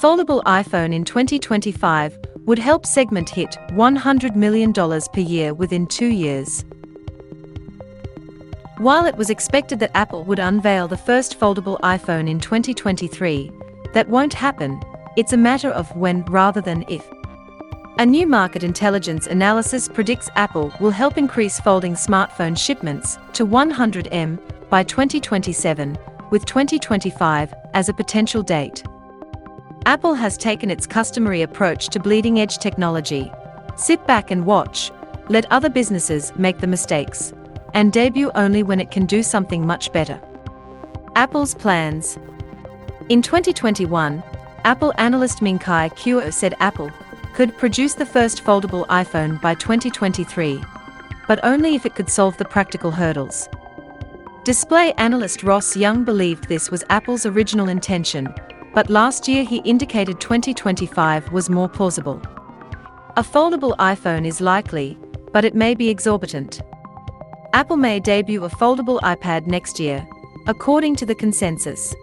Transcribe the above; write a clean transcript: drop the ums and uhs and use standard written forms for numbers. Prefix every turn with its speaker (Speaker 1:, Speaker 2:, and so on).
Speaker 1: Foldable iPhone in 2025 would help segment hit $100 million per year within 2 years. While it was expected that Apple would unveil the first foldable iPhone in 2023, that won't happen. It's a matter of when rather than if. A new market intelligence analysis predicts Apple will help increase folding smartphone shipments to 100M by 2027, with 2025 as a potential date. Apple has taken its customary approach to bleeding-edge technology. Sit back and watch, let other businesses make the mistakes, and debut only when it can do something much better. Apple's plans. In 2021, Apple analyst Ming-Chi Kuo said Apple could produce the first foldable iPhone by 2023, but only if it could solve the practical hurdles. Display analyst Ross Young believed this was Apple's original intention, but last year he indicated 2025 was more plausible. A foldable iPhone is likely, but it may be exorbitant. Apple may debut a foldable iPad next year, according to the consensus.